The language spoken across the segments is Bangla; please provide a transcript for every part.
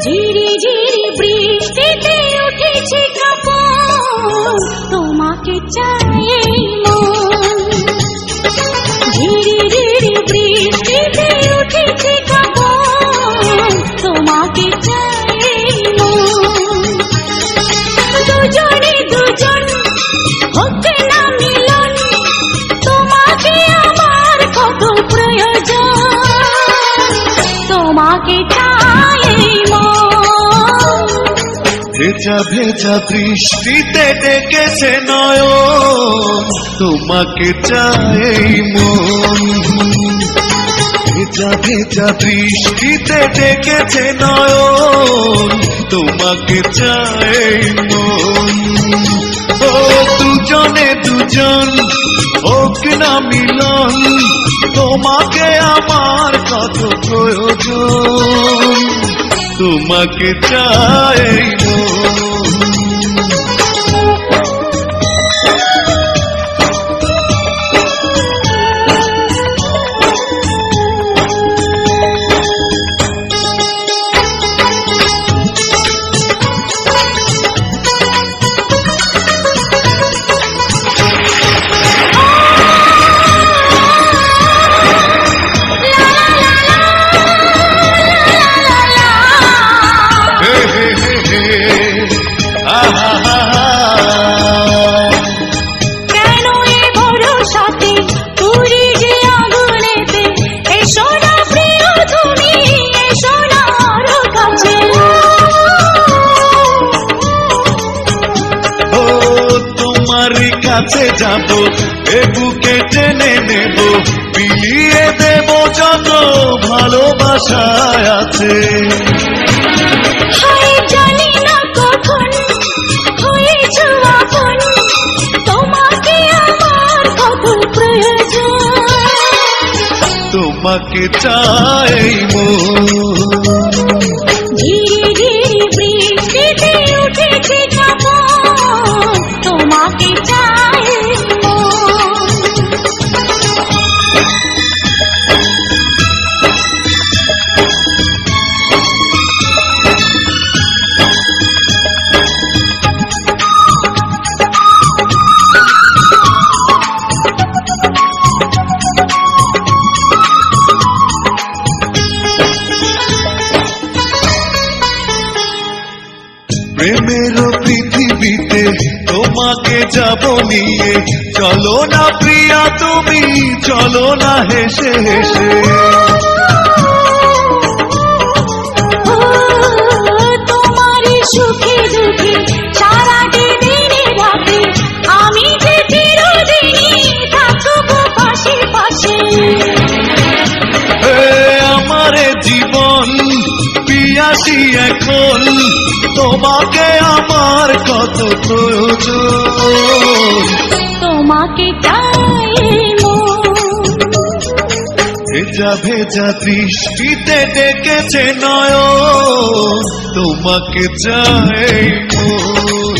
ঝিরি ঝিরি বৃষ্টিতে উঠেছে কাপড়, তোমাকে চাই মন। ঝিরি ঝিরি বৃষ্টিতে উঠেছে কাপড়, তোমাকে চাই মন। দুজনে দুজন হোক না মিলন, তোমাকে আমার কত প্রয়োজন, তোমাকে চাই ভেজা ভেজা বৃষ্টিতে ডেকেছে নয়ন, তোমাকে চাই মন। ভেজা ভেজা বৃষ্টিতে ডেকেছে নয়ন, তোমাকে চাই মন। ও দুজনে দুজন হোক না মিলন, তোমাকে আমার কত প্রয়োজন, তোমাকে চাই কাছে যাব, এ বুকে টেনে নেব, বিলিয়ে দেব যত ভালোবাসায় আছে। জানি না কখন হয়েছে আপন, তোমাকে আমার কত প্রয়োজন, তোমাকে চাই মন। ঝিরি ঝিরি বৃষ্টিতে উঠেছে কাপড়, তোমাকে চাই মন। প্রেমের পৃথিবীতে তোমাকে যাব নিয়ে, চলো না প্রিয়া তুমি, চলো না হেসে হেসে। তোমার সুখে দুঃখে সারাটি দিনে রাতে, আমি যে চিরদিনই থাকবো পাশে পাশে। আমার জীবন পিয়াসি এখন, তোমাকে আমার কত প্রয়োজন, তোমাকে চাই মন। ভেজা ভেজা বৃষ্টিতে ডেকেছে নয়ন, তোমাকে চাই মন।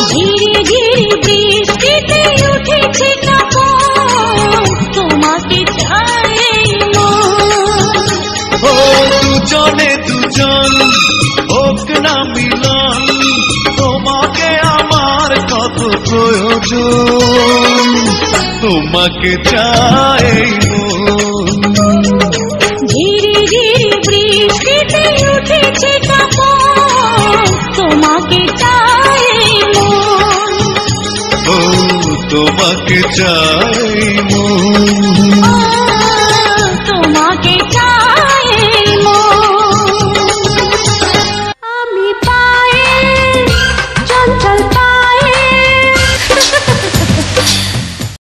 ঝিরি ঝিরি বৃষ্টিতে উঠেছে কাপড়, তোমাকে চাই মন। ও দুজনে দুজন হোক না মিলন, তোমাকে আমার কত প্রয়োজন, তোমাকে চাই মন। ঝিরি ঝিরি বৃষ্টিতে উঠেছে কাপড়, তোমাকে চাই মন। ও তোমাকে চাই মন।